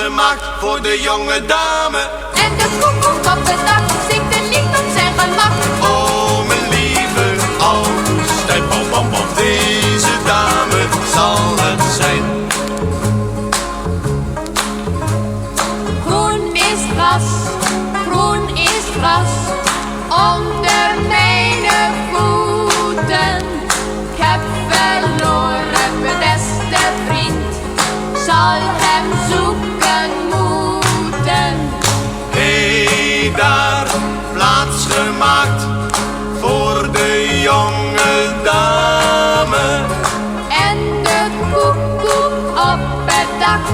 gemaakt voor de jonge dame. En de koekoek op het dak zingt een lied op zijn gemak. Oh mijn lieve, altijd bam bam bam. Deze dame zal het zijn. Groen is gras, onder mijn voeten. Ik heb verloren mijn beste vriend, zal hem zoeken moeten. Hey, daar, plaats gemaakt voor de jonge dame. En de koekoek op het dak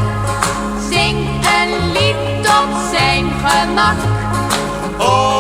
zingt een lied op zijn gemak. Oh,